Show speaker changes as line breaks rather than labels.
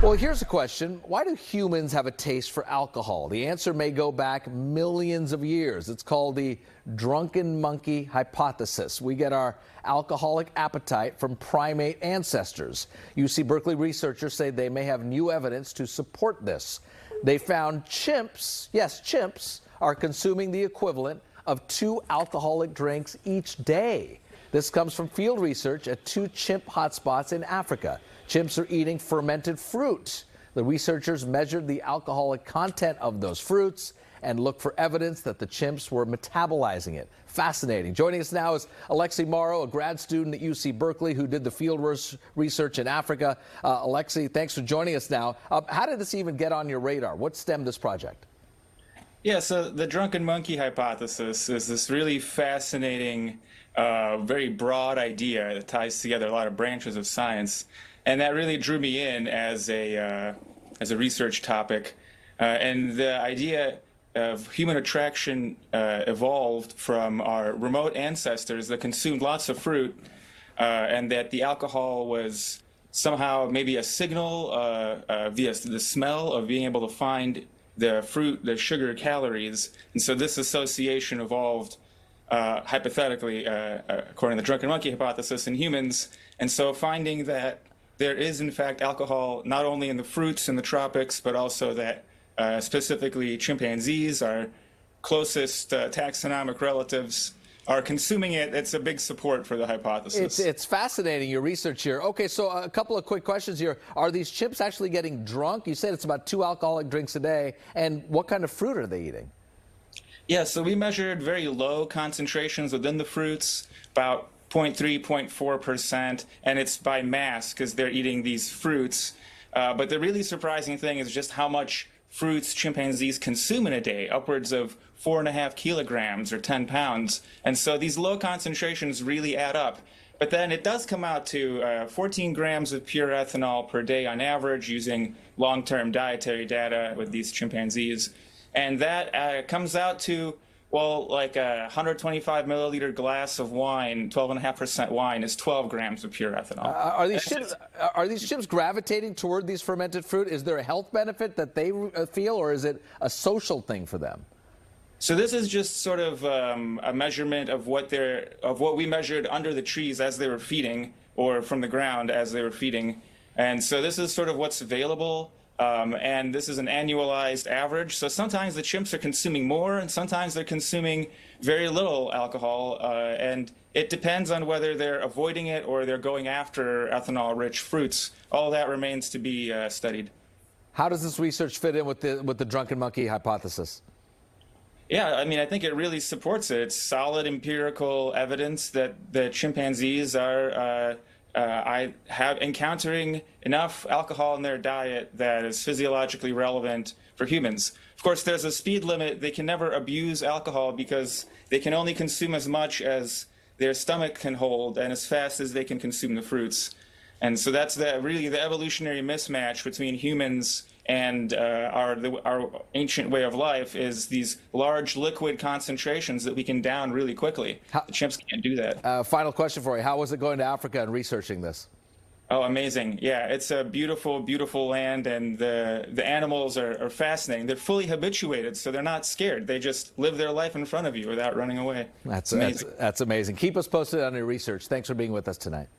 Well, here's a question. Why do humans have a taste for alcohol? The answer may go back millions of years. It's called the Drunken Monkey hypothesis. We get our alcoholic appetite from primate ancestors. UC Berkeley researchers say they may have new evidence to support this. They found chimps, yes, chimps, are consuming the equivalent of 2 alcoholic drinks each day. This comes from field research at 2 chimp hotspots in Africa. Chimps are eating fermented fruit. The researchers measured the alcoholic content of those fruits and looked for evidence that the chimps were metabolizing it. Fascinating. Joining us now is Aleksey Maro, a grad student at UC Berkeley who did the field research in Africa. Aleksey, thanks for joining us now. How did this even get on your radar? What stemmed this project?
Yeah, so the Drunken Monkey hypothesis is this really fascinating, very broad idea that ties together a lot of branches of science. And that really drew me in as a research topic. And the idea of human attraction evolved from our remote ancestors that consumed lots of fruit, and that the alcohol was somehow maybe a signal via the smell of being able to find the fruit, the sugar calories. And so this association evolved hypothetically, according to the Drunken Monkey hypothesis, in humans. And so finding that there is, in fact, alcohol not only in the fruits in the tropics, but also that specifically chimpanzees, our closest taxonomic relatives, are consuming it. It's a big support for the hypothesis.
It's fascinating, your research here. Okay, so a couple of quick questions here. Are these chimps actually getting drunk? You said it's about 2 alcoholic drinks a day. And what kind of fruit are they eating?
Yeah, so we measured very low concentrations within the fruits, about 0.3, 0.4%, and it's by mass because they're eating these fruits. But the really surprising thing is just how much fruits chimpanzees consume in a day, upwards of 4.5 kilograms or 10 pounds. And so these low concentrations really add up. But then it does come out to 14 grams of pure ethanol per day on average using long-term dietary data with these chimpanzees. And that comes out to, well, like a 125 milliliter glass of wine, 12.5% wine, is 12 grams of pure ethanol.
Are these chimps gravitating toward these fermented fruit? Is there a health benefit that they feel, or is it a social thing for them?
So this is just sort of a measurement of what we measured under the trees as they were feeding, or from the ground as they were feeding. And so this is sort of what's available. And this is an annualized average. So sometimes the chimps are consuming more, and sometimes they're consuming very little alcohol. And it depends on whether they're avoiding it or they're going after ethanol-rich fruits. All that remains to be studied.
How does this research fit in with the Drunken Monkey hypothesis?
Yeah, I mean, I think it really supports it. It's solid empirical evidence that the chimpanzees are encountering enough alcohol in their diet that is physiologically relevant for humans. Of course, there's a speed limit. They can never abuse alcohol because they can only consume as much as their stomach can hold and as fast as they can consume the fruits. And so that's really the evolutionary mismatch between humans and our ancient way of life, is these large liquid concentrations that we can down really quickly. The chimps can't do that.
Final question for you. How was it going to Africa and researching this?
Oh, amazing. Yeah, it's a beautiful, beautiful land, and the animals are fascinating. They're fully habituated, so they're not scared. They just live their life in front of you without running away.
That's amazing. Keep us posted on your research. Thanks for being with us tonight.